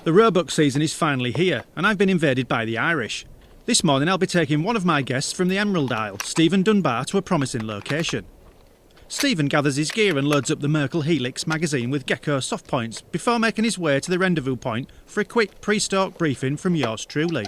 The roebuck season is finally here, and I've been invaded by the Irish. This morning I'll be taking one of my guests from the Emerald Isle, Stephen Dunbar, to a promising location. Stephen gathers his gear and loads up the Merkel Helix magazine with gecko soft points before making his way to the rendezvous point for a quick pre-stalk briefing from yours truly.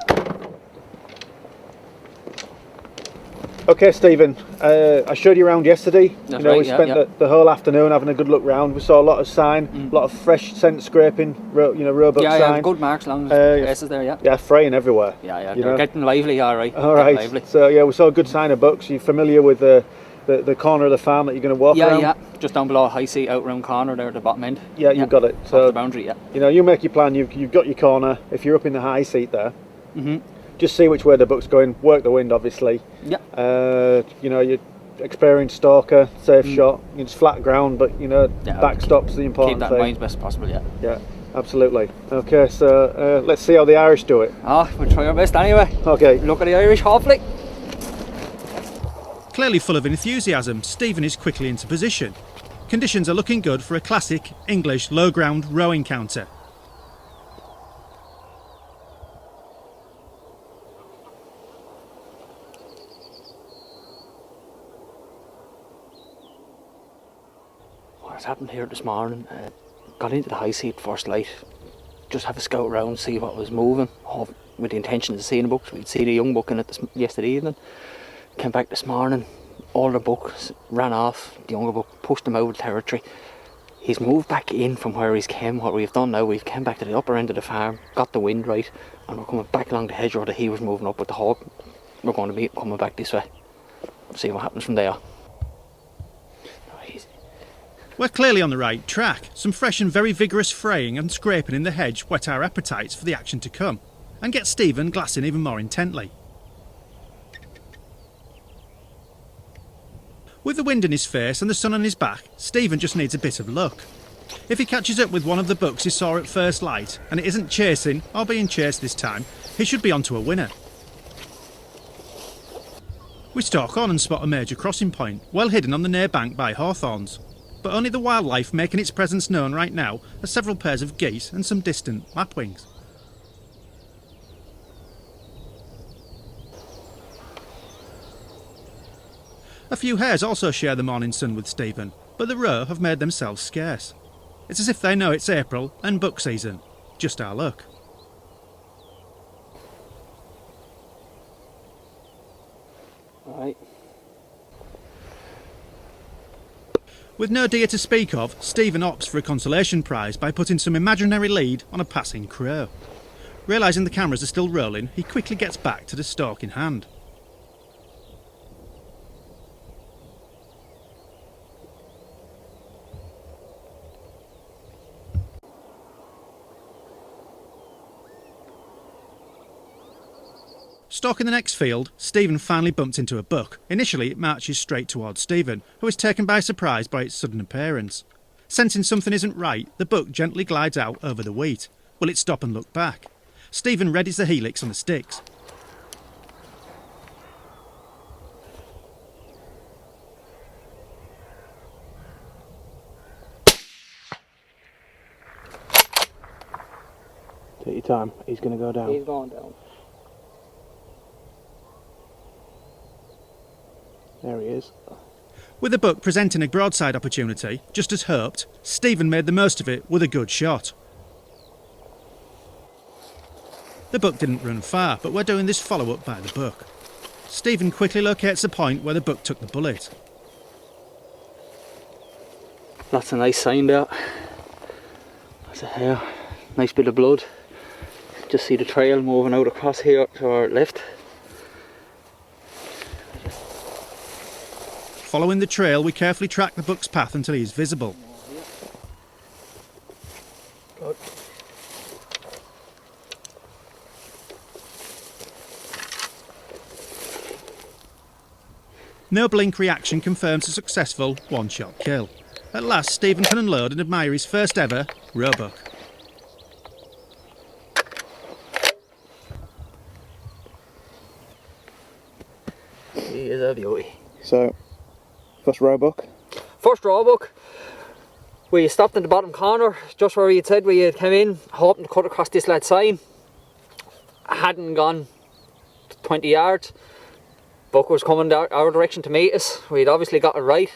Okay, Stephen, I showed you around yesterday. That's we spent the whole afternoon having a good look round. We saw a lot of sign, a lot of fresh scent scraping, roebuck sign. Yeah, good marks along the places there, yeah. Yeah, fraying everywhere. Yeah, they're getting lively, all right. All right. Lively. So yeah, we saw a good sign of bucks. Are you familiar with the corner of the farm that you're going to walk around? Yeah, just down below High Seat, out round corner there at the bottom end. Yeah, you've got it. So off the boundary, yeah. You make your plan. You've got your corner. If you're up in the high seat there. Just see which way the buck's going, work the wind obviously. Yeah. You're experienced stalker, safe shot, it's flat ground, but backstop's the important thing. Keep that in mind best possible, yeah. Yeah, absolutely. Okay, so let's see how the Irish do it. We'll try our best anyway. Okay. Look at the Irish, hopefully. Clearly full of enthusiasm, Stephen is quickly into position. Conditions are looking good for a classic English low ground roe encounter. What's happened here this morning, got into the high seat first light, just have a scout around, see what was moving, with the intention of seeing the bucks. We'd seen a young buck in it yesterday evening, came back this morning, older buck ran off, the younger buck pushed him out of territory. He's moved back in from where he's came. What we've done now, we've came back to the upper end of the farm, got the wind right, and we're coming back along the hedgerow that he was moving up with the hope we're going to be coming back this way, see what happens from there. We're clearly on the right track. Some fresh and very vigorous fraying and scraping in the hedge whet our appetites for the action to come, and get Stephen glassing even more intently. With the wind in his face and the sun on his back, Stephen just needs a bit of luck. If he catches up with one of the bucks he saw at first light, and it isn't chasing or being chased this time, he should be onto a winner. We stalk on and spot a major crossing point, well hidden on the near bank by hawthorns. But only the wildlife making its presence known right now are several pairs of geese and some distant lapwings. A few hares also share the morning sun with Stephen, but the roe have made themselves scarce. It's as if they know it's April and buck season. Just our luck. Right. With no deer to speak of, Stephen opts for a consolation prize by putting some imaginary lead on a passing crow. Realising the cameras are still rolling, he quickly gets back to the stalk in hand. Stalking the next field, Stephen finally bumps into a buck. Initially it marches straight towards Stephen, who is taken by surprise by its sudden appearance. Sensing something isn't right, the buck gently glides out over the wheat. Will it stop and look back? Stephen readies the helix on the sticks. Take your time, he's going to go down. He's going down. There he is. With the buck presenting a broadside opportunity, just as hoped, Stephen made the most of it with a good shot. The buck didn't run far, but we're doing this follow-up by the buck. Stephen quickly locates the point where the buck took the bullet. That's a nice sign there. That's a hair. Nice bit of blood. Just see the trail moving out across here to our left. Following the trail, we carefully track the buck's path until he is visible. Good. No blink reaction confirms a successful one-shot kill. At last, Stephen can unload and admire his first ever roebuck. He is a beauty. So, first roebuck. First roebuck. We stopped in the bottom corner, just where we had said we had come in, hoping to cut across this lad's sign. Hadn't gone 20 yards. Buck was coming our direction to meet us. We'd obviously got it right.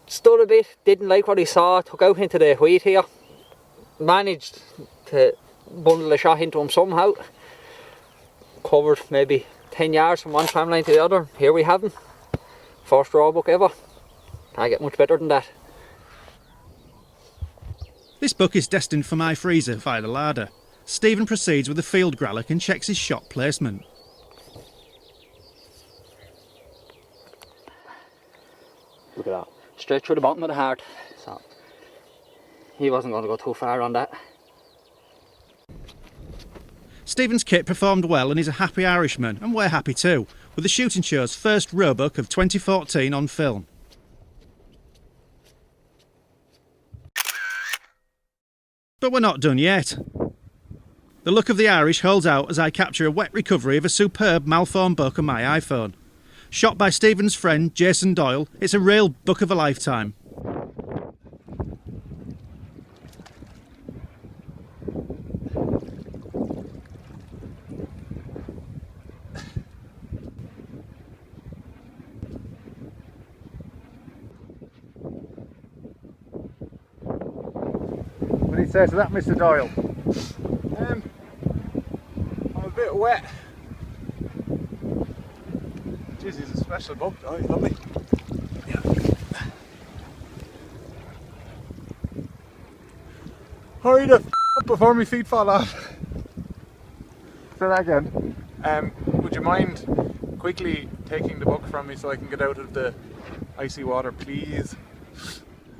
Stood a bit, didn't like what he saw, took out into the wheat here. Managed to bundle a shot into him somehow. Covered maybe 10 yards from one tram line to the other. Here we have him. First roebuck ever. Can't get much better than that. This buck is destined for my freezer via the larder. Stephen proceeds with the field gralloch and checks his shot placement. Look at that. Straight through the bottom of the heart. So he wasn't going to go too far on that. Stephen's kit performed well and he's a happy Irishman, and we're happy too, with the shooting show's first roebuck of 2014 on film. But we're not done yet. The luck of the Irish holds out as I capture a wet recovery of a superb malformed buck on my iPhone. Shot by Stephen's friend Jason Doyle, it's a real buck of a lifetime. What do you say to that, Mr. Doyle? I'm a bit wet. Jeez, he's a special buck though, he's lovely. Yeah. Hurry the up before my feet fall off. Say that again. Would you mind quickly taking the buck from me so I can get out of the icy water, please?